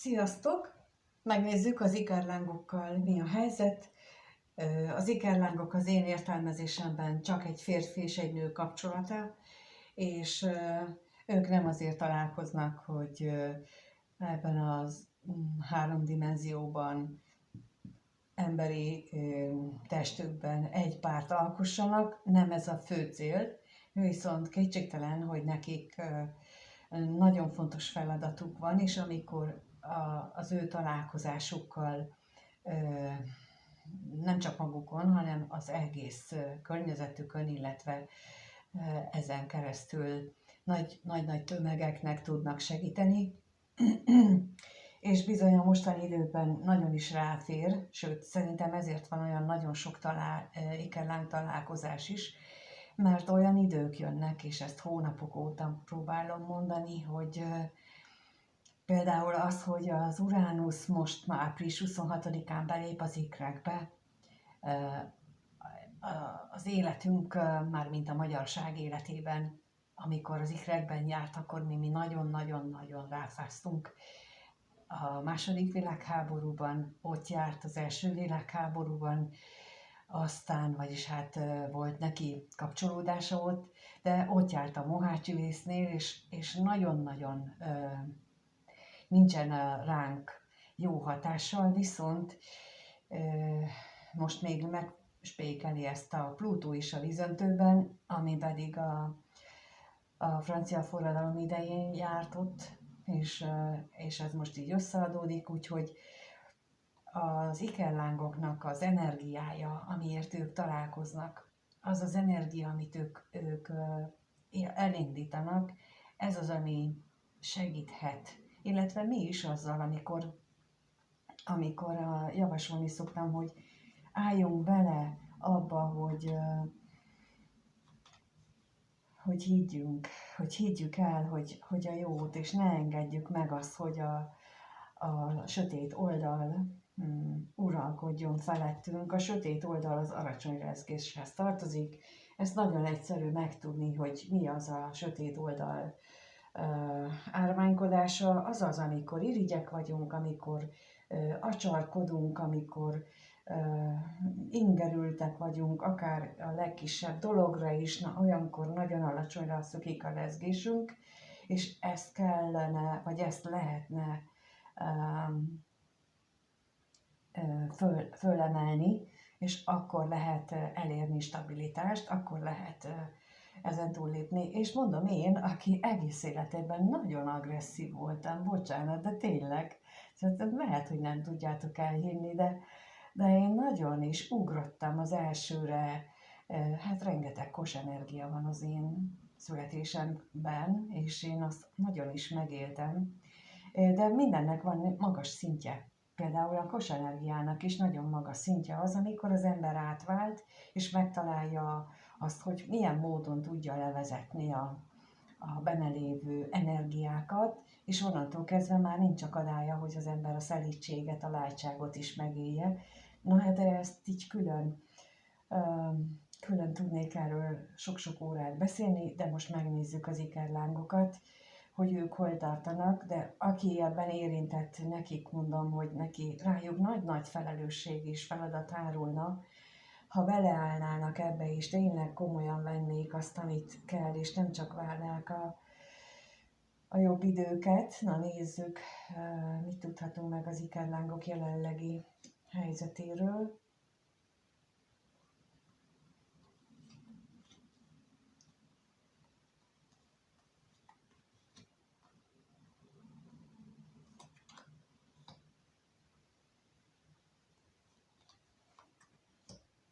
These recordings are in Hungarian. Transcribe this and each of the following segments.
Sziasztok! Megnézzük az ikerlángokkal mi a helyzet. Az ikerlángok az én értelmezésemben csak egy férfi és egy nő kapcsolata, és ők nem azért találkoznak, hogy ebben az három dimenzióban, emberi testükben egy párt alkossanak, nem ez a fő cél, viszont kétségtelen, hogy nekik nagyon fontos feladatuk van, és amikor az ő találkozásukkal nem csak magukon, hanem az egész környezetükön, illetve ezen keresztül nagy-nagy tömegeknek tudnak segíteni. És bizony a mostani időben nagyon is ráfér, sőt szerintem ezért van olyan nagyon sok ikerláng találkozás is, mert olyan idők jönnek, és ezt hónapok óta próbálom mondani, hogy például az, hogy az Uránusz most már április 26-án belép az ikrekbe, az életünk, mármint a magyarság életében, amikor az ikrekben járt, akkor mi nagyon-nagyon-nagyon ráfáztunk. A második világháborúban ott járt, az első világháborúban, aztán, vagyis hát volt neki kapcsolódása ott, de ott járt a Mohácsi vésznél, és nagyon-nagyon nincsen ránk jó hatással, viszont most még megspékeli ezt a Plutó is a vízöntőben, ami pedig a francia forradalom idején járt ott, és ez most így összeadódik, úgyhogy az ikerlángoknak az energiája, amiért ők találkoznak, az az energia, amit ők elindítanak, ez az, ami segíthet. Illetve mi is azzal, amikor javasolni szoktam, hogy álljunk bele abba, hogy higgyük el, hogy a jót, és ne engedjük meg azt, hogy a sötét oldal uralkodjon felettünk. A sötét oldal az alacsony rezgéshez tartozik. Ez nagyon egyszerű megtudni, hogy mi az a sötét oldal árványkodása. Az, amikor irigyek vagyunk, amikor acsarkodunk, amikor ingerültek vagyunk, akár a legkisebb dologra is, olyankor nagyon alacsonyra szökik a rezgésünk, és ezt kellene, vagy ezt lehetne fölemelni, és akkor lehet elérni stabilitást, akkor lehet ezen túllépni. És mondom én, aki egész életében nagyon agresszív voltam, bocsánat, de tényleg, lehet, hogy nem tudjátok elhinni, de én nagyon is ugrottam az elsőre, hát rengeteg kos energia van az én születésemben, és én azt nagyon is megéltem, de mindennek van magas szintje. Például a kos energiának is nagyon magas szintje az, amikor az ember átvált, és megtalálja azt, hogy milyen módon tudja levezetni a benne lévő energiákat, és onnantól kezdve már nincs akadálya, hogy az ember a szelídséget, a lágyságot is megélje. Na hát ezt így külön tudnék erről sok-sok órát beszélni, de most megnézzük az ikerlángokat, hogy ők hol tartanak, de aki ebben érintett, nekik mondom, hogy rájuk nagy-nagy felelősség és feladat hárulna, ha beleállnának ebbe, és tényleg komolyan vennék azt, amit kell, és nem csak várnák a jobb időket. Na nézzük, mit tudhatunk meg az ikerlángok jelenlegi helyzetéről.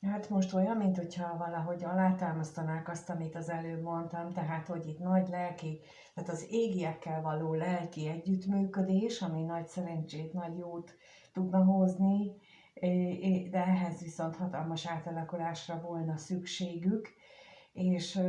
Hát most olyan, mintha valahogy alátámasztanák azt, amit az előbb mondtam, tehát hogy itt nagy lelki, tehát az égiekkel való lelki együttműködés, ami nagy szerencsét, nagy jót tudna hozni, de ehhez viszont hatalmas átalakulásra volna szükségük, és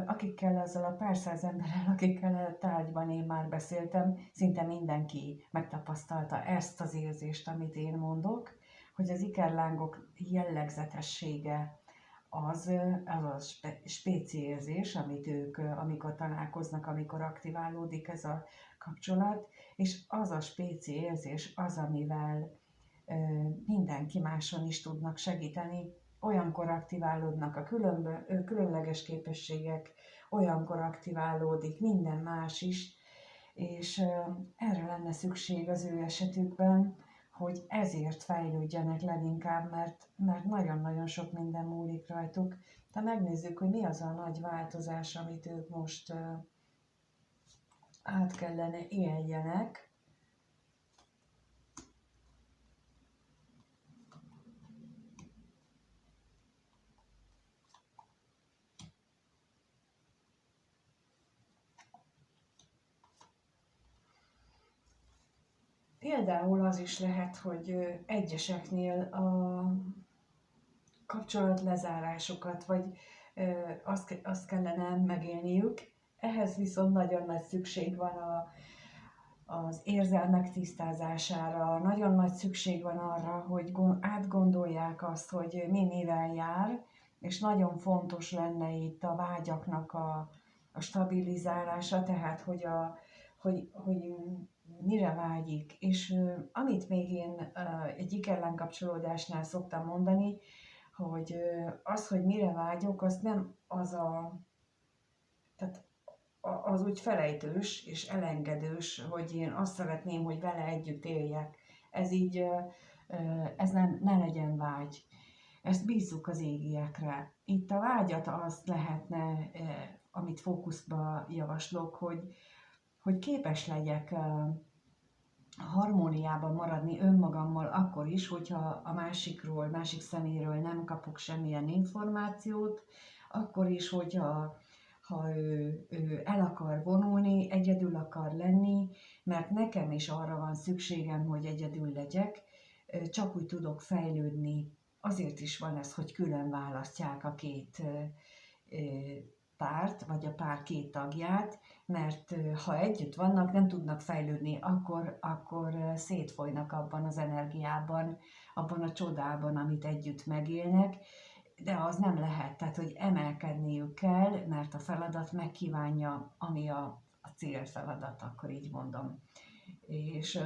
akikkel azzal a pár száz emberrel, akikkel a tárgyban én már beszéltem, szinte mindenki megtapasztalta ezt az érzést, amit én mondok, hogy az ikerlángok jellegzetessége az a spéci érzés, amit ők, amikor találkoznak, amikor aktiválódik ez a kapcsolat, és az a spéci érzés az, amivel mindenki máson is tudnak segíteni. Olyankor aktiválódnak a különleges képességek, olyankor aktiválódik minden más is, és erre lenne szükség az ő esetükben, hogy ezért fejlődjenek leginkább, mert nagyon-nagyon sok minden múlik rajtuk. De megnézzük, hogy mi az a nagy változás, amit ők most át kellene éljenek. Például az is lehet, hogy egyeseknél a kapcsolatlezárásokat, vagy azt kellene megélniük. Ehhez viszont nagyon nagy szükség van az érzelmek tisztázására, nagyon nagy szükség van arra, hogy átgondolják azt, hogy mi mivel jár, és nagyon fontos lenne itt a vágyaknak a stabilizálása, tehát hogy mire vágyik. És amit még én egy ikerlánkapcsolódásnál szoktam mondani, hogy az, hogy mire vágyok, az nem tehát az úgy felejtős és elengedős, hogy én azt szeretném, hogy vele együtt éljek. Ez így, ez ne legyen vágy. Ezt bízzuk az égiekre. Itt a vágyat azt lehetne, amit fókuszba javaslok, hogy képes legyek harmóniában maradni önmagammal akkor is, hogyha a másik szeméről nem kapok semmilyen információt, akkor is, hogyha ő el akar vonulni, egyedül akar lenni, mert nekem is arra van szükségem, hogy egyedül legyek, csak úgy tudok fejlődni. Azért is van ez, hogy külön választják a két párt, vagy a pár két tagját, mert ha együtt vannak, nem tudnak fejlődni, akkor szétfolynak abban az energiában, abban a csodában, amit együtt megélnek, de az nem lehet, tehát hogy emelkedniük kell, mert a feladat megkívánja, ami a célfeladat, akkor így mondom. És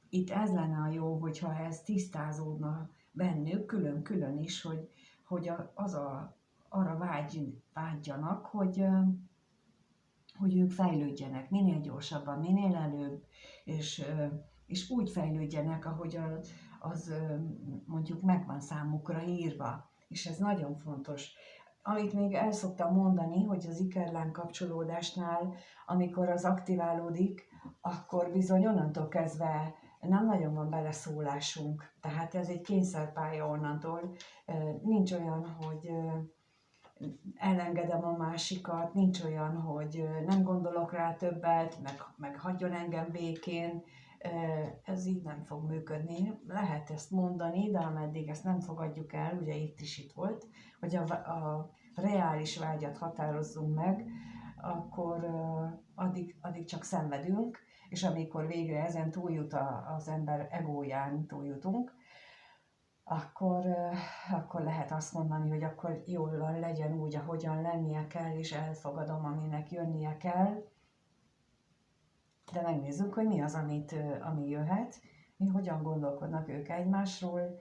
itt ez lenne a jó, hogyha ez tisztázódna bennük, külön-külön is, hogy arra vágyjanak, hogy ők fejlődjenek minél gyorsabban, minél előbb, és úgy fejlődjenek, ahogy az mondjuk megvan számukra írva. És ez nagyon fontos. Amit még el szoktam mondani, hogy az ikerláng kapcsolódásnál, amikor az aktiválódik, akkor bizony onnantól kezdve nem nagyon van beleszólásunk. Tehát ez egy kényszerpálya onnantól. Nincs olyan, hogy elengedem a másikat, nincs olyan, hogy nem gondolok rá többet, meg hagyjon engem békén. Ez így nem fog működni. Lehet ezt mondani, de ameddig ezt nem fogadjuk el, ugye itt volt, hogy a reális vágyat határozzunk meg, akkor addig csak szenvedünk, és amikor végre ezen túljut az ember egóján túljutunk, akkor lehet azt mondani, hogy akkor jól legyen úgy, ahogyan lennie kell, és elfogadom, aminek jönnie kell. De megnézzük, hogy mi az, ami jöhet, mi hogyan gondolkodnak ők egymásról.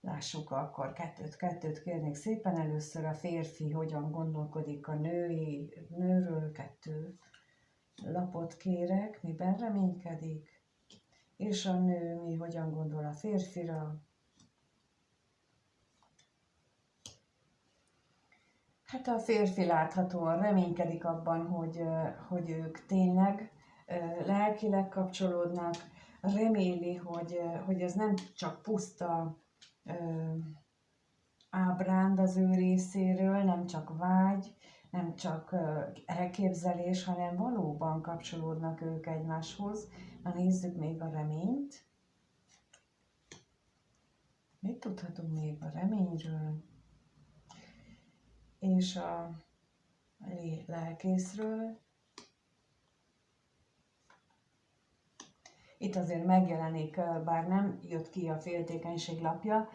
Lássuk akkor kettőt kérnék szépen. Először a férfi hogyan gondolkodik a nőről, 2 lapot kérek, miben reménykedik, és a nő hogyan gondol a férfira. Hát a férfi láthatóan reménykedik abban, hogy ők tényleg lelkileg kapcsolódnak, reméli, hogy ez nem csak puszta ábránd az ő részéről, nem csak vágy, nem csak elképzelés, hanem valóban kapcsolódnak ők egymáshoz. Na nézzük még a reményt. Mit tudhatunk még a reményről? És a lelkészről. Itt azért megjelenik, bár nem jött ki a féltékenység lapja,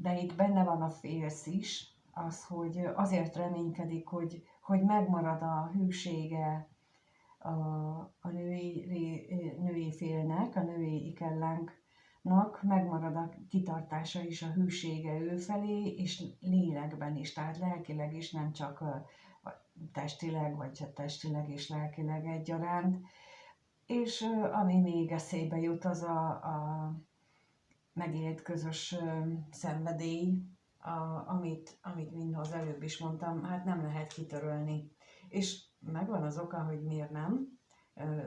de itt benne van a félsz is, az, hogy azért reménykedik, hogy megmarad a hűsége a női félnek, a női ikerlánknak, megmarad a kitartása is, a hűsége ő felé, és lélekben is, tehát lelkileg is, nem csak testileg, vagy testileg és lelkileg egyaránt. És ami még eszébe jut, az a megélt közös szenvedély, amit mindhoz előbb is mondtam, hát nem lehet kitörölni. És megvan az oka, hogy miért nem.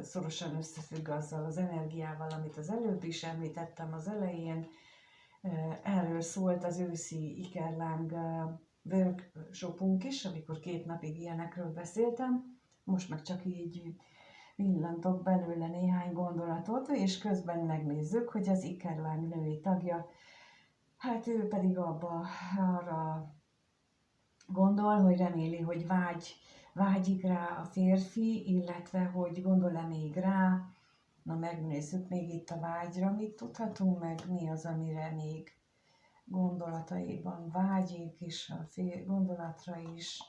Szorosan összefügg azzal az energiával, amit az előbb is említettem az elején. Erről szólt az őszi ikerláng workshopunk is, amikor 2 napig ilyenekről beszéltem. Most meg csak így villantok belőle néhány gondolatot, és közben megnézzük, hogy az ikerláng női tagja, hát ő pedig arra gondol, hogy reméli, hogy vágyik rá a férfi, illetve hogy gondol-e még rá. Na megnézzük még itt a vágyra, mit tudhatunk meg, mi az, amire még gondolataiban vágyik, és a gondolatra is.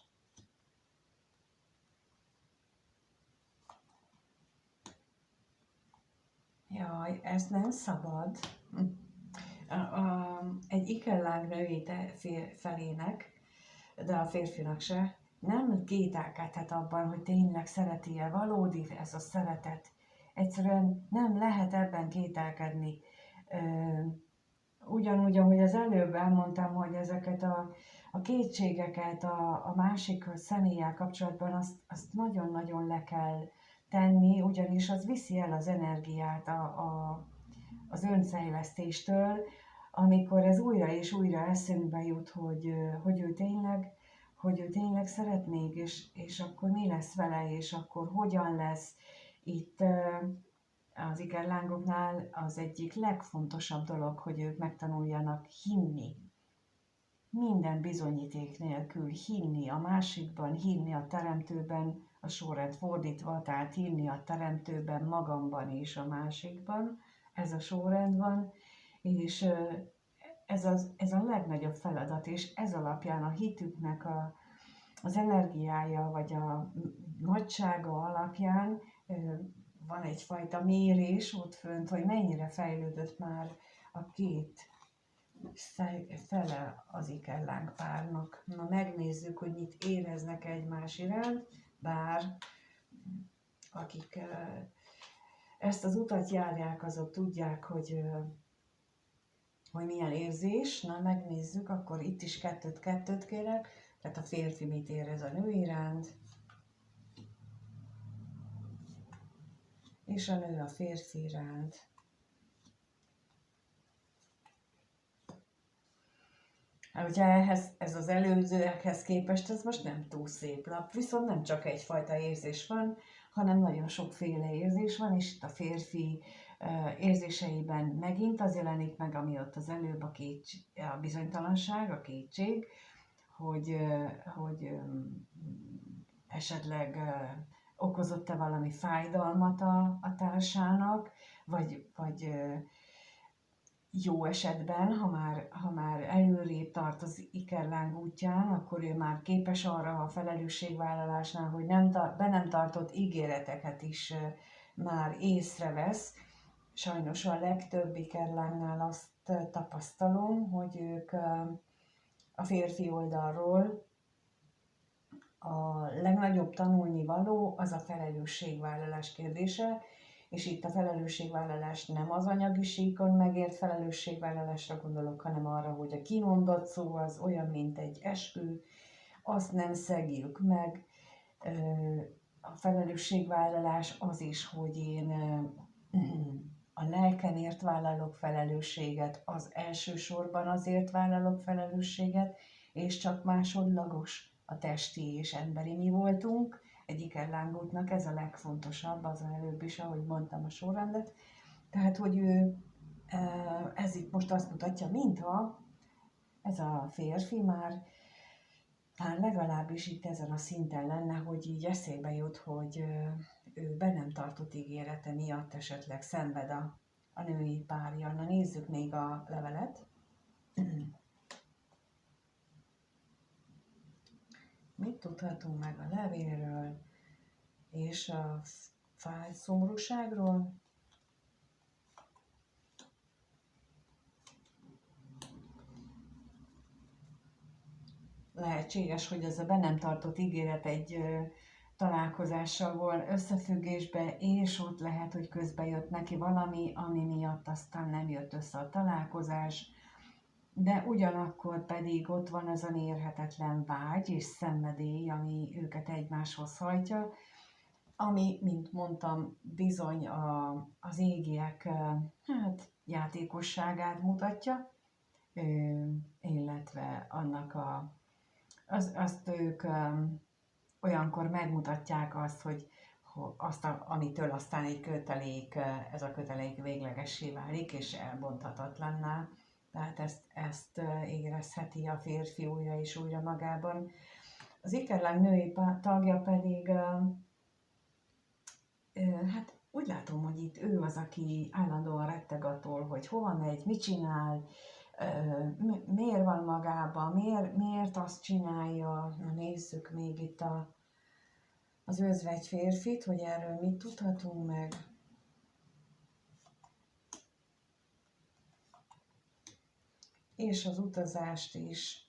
Jaj, ez nem szabad. Egy ikerláng női felének, de a férfinak se, nem kételkedhet abban, hogy tényleg szereti-e, valódi ez a szeretet. Egyszerűen nem lehet ebben kételkedni. Ugyanúgy, ahogy az előbb elmondtam, hogy ezeket a kétségeket a másik személlyel kapcsolatban azt nagyon-nagyon le kell tenni, ugyanis az viszi el az energiát az önfejlesztéstől, amikor ez újra és újra eszünkbe jut, hogy ő tényleg szeretnék, és akkor mi lesz vele, és akkor hogyan lesz. Itt az ikerlángoknál az egyik legfontosabb dolog, hogy ők megtanuljanak hinni. Minden bizonyíték nélkül hinni a másikban, hinni a teremtőben, a sorrend fordítva, tehát hinni a teremtőben, magamban és a másikban. Ez a sorrend van, és ez a legnagyobb feladat, és ez alapján a hitüknek az energiája, vagy a nagysága alapján van egyfajta mérés ott fönt, hogy mennyire fejlődött már a két fele az ikerláng párnak. Na megnézzük, hogy mit éreznek egymás iránt, bár akik ezt az utat járják, azok tudják, hogy milyen érzés. Na megnézzük, akkor itt is kettőt kérek, tehát a férfi mit érez a nő iránt, és a nő a férfi iránt. Hát ugye ez az előzőekhez képest ez most nem túl szép lap, viszont nem csak egyfajta érzés van, hanem nagyon sokféle érzés van, és itt a férfi érzéseiben megint az jelenik meg, ami ott az előbb a bizonytalanság, a kétség, hogy esetleg okozott-e valami fájdalmat a társának, vagy jó esetben, ha már előrébb tart az ikerláng útján, akkor ő már képes arra a felelősségvállalásnál, hogy be nem tartott ígéreteket is már észrevesz. Sajnos a legtöbb ikerlángnál azt tapasztalom, hogy ők a férfi oldalról a legnagyobb tanulnivaló az a felelősségvállalás kérdése, és itt a felelősségvállalás nem az anyagi síkon megért felelősségvállalásra gondolok, hanem arra, hogy a kimondott szó az olyan, mint egy eskü, azt nem szegjük meg. A felelősségvállalás az is, hogy én a lelkemért vállalok felelősséget, az elsősorban azért vállalok felelősséget, és csak másodlagos a testi és emberi mi voltunk. Egy ikerlángútnak ez a legfontosabb, az előbb is, ahogy mondtam a sorrendet. Tehát, hogy ő ez itt most azt mutatja, mintha ez a férfi már legalábbis itt ezen a szinten lenne, hogy így eszébe jut, hogy ő be nem tartott ígérete miatt esetleg szenved a női párja. Na nézzük még a levelet. mit tudhatunk meg a levélről és a szomorúságról? Lehetséges, hogy ez a be nem tartott ígéret egy találkozással volt összefüggésbe, és ott lehet, hogy közbe jött neki valami, ami miatt aztán nem jött össze a találkozás, de ugyanakkor pedig ott van ez a mérhetetlen vágy és szenvedély, ami őket egymáshoz hajtja, ami, mint mondtam, bizony az égiek játékosságát mutatja, illetve annak azt ők olyankor megmutatják azt, hogy amitől aztán egy kötelék, ez a kötelék véglegessé válik, és elbonthatatlanná. Tehát ezt érezheti a férfi újra és újra magában. Az ikerláng női tagja pedig, hát úgy látom, hogy itt ő az, aki állandóan retteg attól, hogy hova megy, mit csinál, miért van magában, miért azt csinálja. Na, nézzük még itt az özvegy férfit, hogy erről mit tudhatunk meg. És az utazást is.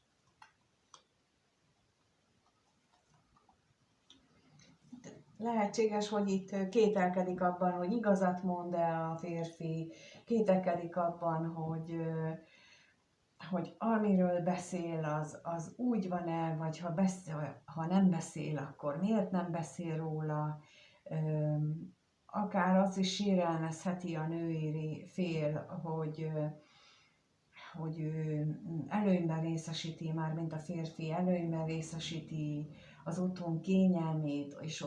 Lehetséges, hogy itt kételkedik abban, hogy igazat mond-e a férfi, kételkedik abban, hogy amiről beszél, az úgy van-e, vagy ha nem beszél, akkor miért nem beszél róla. Akár azt is sérelmezheti a női fél, hogy ő előnyben részesíti, már mint a férfi előnyben részesíti az otthon kényelmét, és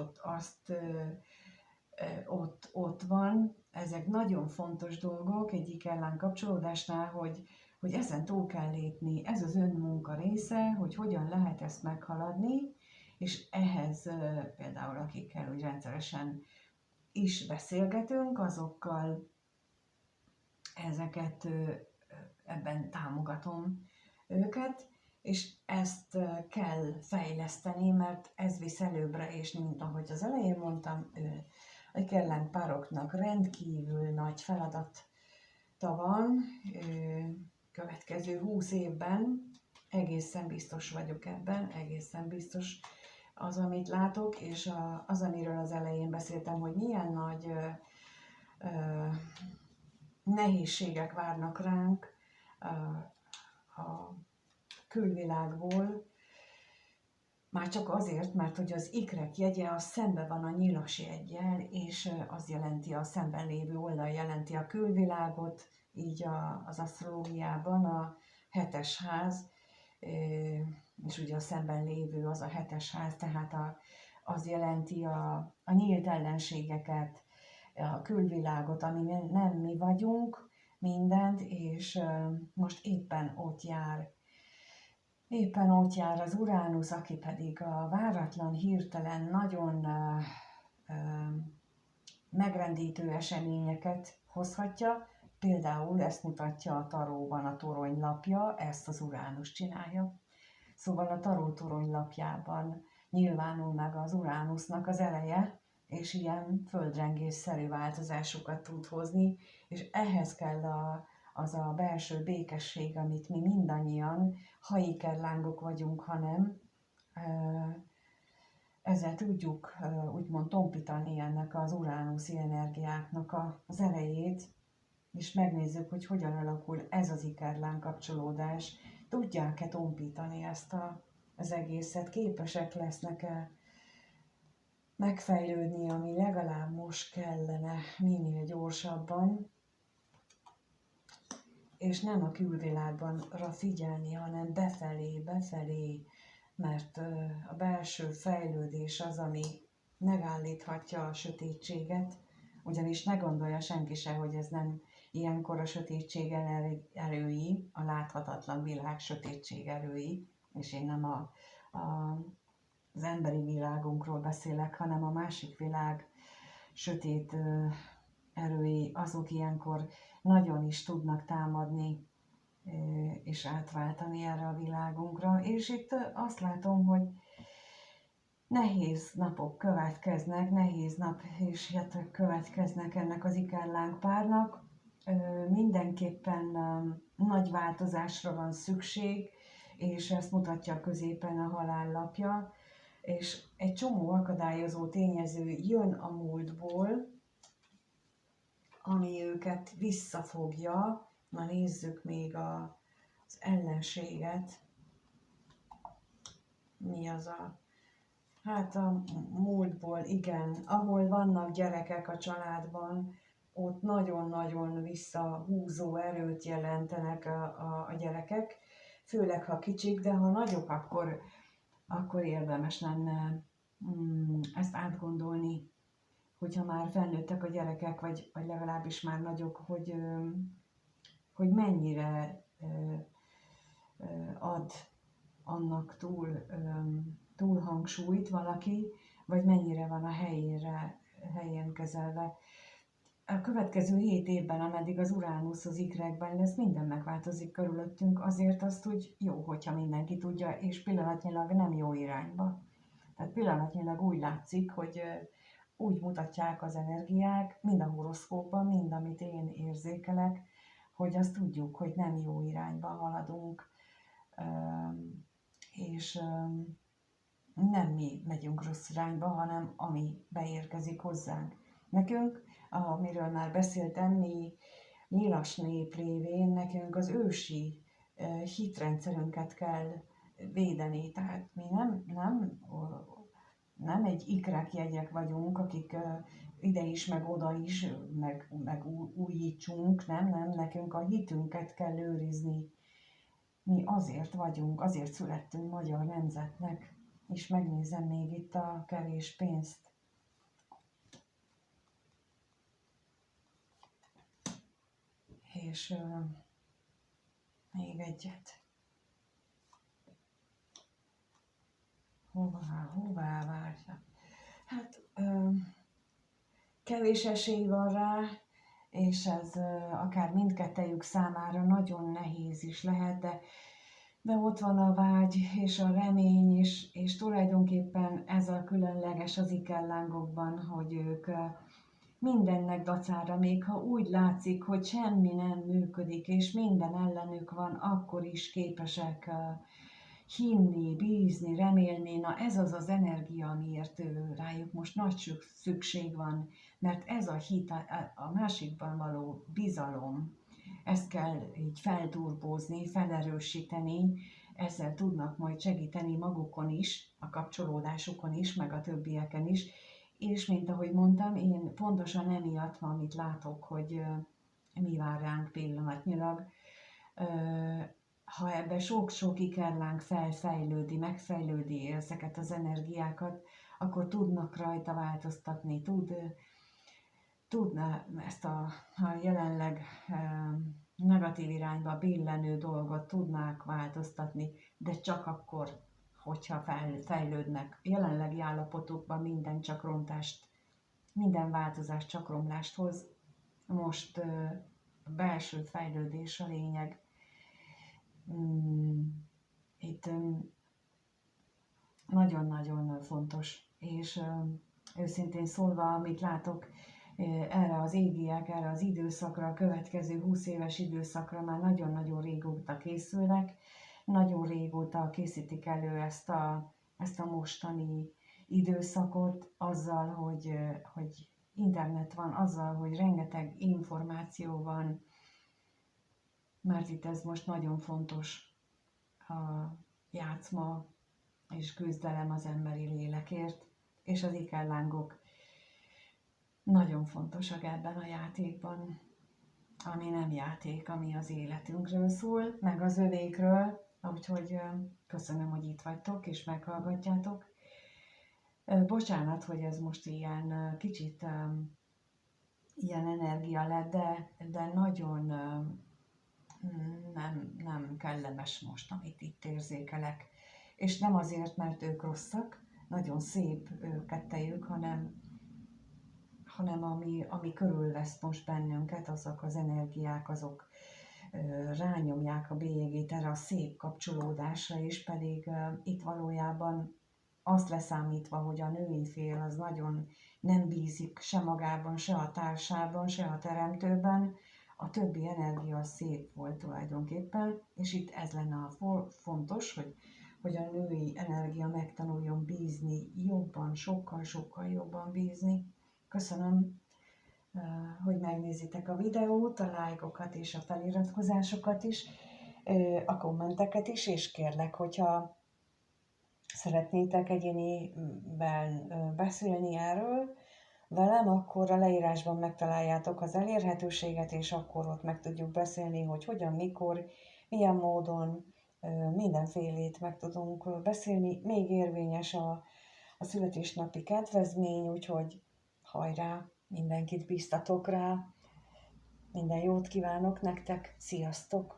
ott van. Ezek nagyon fontos dolgok egy ikerláng kapcsolódásnál, hogy ezen túl kell lépni. Ez az önmunka része, hogy hogyan lehet ezt meghaladni, és ehhez például akikkel úgy rendszeresen is beszélgetünk, azokkal ezeket ebben támogatom őket, és ezt kell fejleszteni, mert ez visz előbbre, és mint ahogy az elején mondtam, a ikerláng pároknak rendkívül nagy feladata van, következő 20 évben, egészen biztos vagyok ebben, egészen biztos az, amit látok, és az, amiről az elején beszéltem, hogy milyen nagy nehézségek várnak ránk a külvilágból, már csak azért, mert hogy az ikrek jegye az szembe van a nyilas jeggyel, és az jelenti a szemben lévő oldal, jelenti a külvilágot, így az asztrológiában a 7-es ház, és ugye a szemben lévő az a 7-es ház, tehát az jelenti a nyílt ellenségeket, a külvilágot, ami nem mi vagyunk, mindent, és most éppen ott jár az Uránusz, aki pedig a váratlan, hirtelen, nagyon megrendítő eseményeket hozhatja. Például ezt mutatja a taróban a toronylapja, ezt az Uránusz csinálja. Szóval a taró toronylapjában nyilvánul meg az Uránusznak az eleje, és ilyen földrengésszerű változásokat tud hozni, és ehhez kell az a belső békesség, amit mi mindannyian, ha ikerlángok vagyunk, ha nem, ezzel tudjuk úgymond tompítani ennek az uránuszi energiáknak az erejét, és megnézzük, hogy hogyan alakul ez az ikerláng kapcsolódás. Tudják-e tompítani ezt az egészet? Képesek lesznek-e megfejlődni, ami legalább most kellene minél gyorsabban, és nem a külvilágban figyelni, hanem befelé, mert a belső fejlődés az, ami megállíthatja a sötétséget, ugyanis ne gondolja senki se, hogy ez nem ilyenkor a sötétség erői, a láthatatlan világ sötétség erői, és én nem az emberi világunkról beszélek, hanem a másik világ sötét erői, azok ilyenkor nagyon is tudnak támadni és átváltani erre a világunkra. És itt azt látom, hogy nehéz napok következnek, nehéz nap és hetek következnek ennek az ikerláng párnak. Mindenképpen nagy változásra van szükség, és ezt mutatja középen a halállapja, és egy csomó akadályozó tényező jön a múltból, ami őket visszafogja. Na nézzük még az ellenséget. Mi az Hát a múltból, igen, ahol vannak gyerekek a családban, ott nagyon-nagyon visszahúzó erőt jelentenek a gyerekek, főleg ha kicsik, de ha nagyok, akkor érdemes lenne ezt átgondolni, hogyha már felnőttek a gyerekek, vagy legalábbis már nagyok, hogy mennyire ad annak túl hangsúlyt valaki, vagy mennyire van a helyén kezelve. A következő 7 évben, ameddig az Uránusz az ikrekben lesz, minden megváltozik körülöttünk, azért azt úgy jó, hogyha mindenki tudja, és pillanatnyilag nem jó irányba. Tehát pillanatnyilag úgy látszik, hogy úgy mutatják az energiák, mind a horoszkópban, mind amit én érzékelek, hogy azt tudjuk, hogy nem jó irányba haladunk, és nem mi megyünk rossz irányba, hanem ami beérkezik hozzánk. Nekünk, amiről már beszéltem, mi nyilas nép révén nekünk az ősi hitrendszerünket kell védeni. Tehát mi nem egy ikrek jegyek vagyunk, akik ide is, meg oda is, meg újítsunk, nem, nekünk a hitünket kell őrizni. Mi azért vagyunk, azért születtünk magyar nemzetnek, és megnézem még itt a kevés pénzt. És még egyet. Hová várja? Hát kevés esély van rá, és ez akár mindkettejük számára nagyon nehéz is lehet, de ott van a vágy és a remény, és tulajdonképpen ez a különleges az ikerlángokban, hogy ők mindennek dacára, még ha úgy látszik, hogy semmi nem működik, és minden ellenük van, akkor is képesek hinni, bízni, remélni. Na ez az az energia, amiért rájuk most nagy szükség van, mert ez a hit, a másikban való bizalom, ezt kell így felturbózni, felerősíteni, ezzel tudnak majd segíteni magukon is, a kapcsolódásukon is, meg a többieken is, és mint ahogy mondtam, én pontosan emiatt van, amit látok, hogy mi vár ránk pillanatnyilag. Ha ebbe sok-sok ikerláng megfejlődi ezeket az energiákat, akkor tudnak rajta változtatni, tudna ezt a jelenleg negatív irányba billenő dolgot tudnák változtatni, de csak akkor, hogyha fejlődnek. Jelenlegi állapotukban minden csak rontást, minden változás csak romlást hoz. Most a belső fejlődés a lényeg. Itt nagyon-nagyon fontos, és őszintén szólva, amit látok, erre az égiek, erre az időszakra, a következő 20 éves időszakra már nagyon-nagyon régóta készülnek, nagyon régóta készítik elő ezt a mostani időszakot azzal, hogy internet van, azzal, hogy rengeteg információ van, mert itt ez most nagyon fontos a játszma és küzdelem az emberi lélekért, és az ikerlángok nagyon fontosak ebben a játékban, ami nem játék, ami az életünkről szól, meg az övékről, úgyhogy köszönöm, hogy itt vagytok és meghallgatjátok. Bocsánat, hogy ez most ilyen kicsit ilyen energia lett, de nagyon nem kellemes most, amit itt érzékelek. És nem azért, mert ők rosszak, nagyon szép kettejük, hanem ami körülvesz most bennünket, azok az energiák, azok rányomják a bélyegét erre a szép kapcsolódásra, és pedig itt valójában azt leszámítva, hogy a női fél az nagyon nem bízik se magában, se a társában, se a teremtőben, a többi energia szép volt tulajdonképpen, és itt ez lenne a fontos, hogy a női energia megtanuljon bízni jobban, sokkal-sokkal jobban bízni. Köszönöm, hogy megnézitek a videót, a lájkokat és a feliratkozásokat is, a kommenteket is, és kérlek, hogyha szeretnétek egyéniben beszélni erről velem, akkor a leírásban megtaláljátok az elérhetőséget, és akkor ott meg tudjuk beszélni, hogy hogyan, mikor, milyen módon, mindenfélét meg tudunk beszélni. Még érvényes a születésnapi kedvezmény, úgyhogy hajrá, mindenkit bíztatok rá, minden jót kívánok nektek, sziasztok!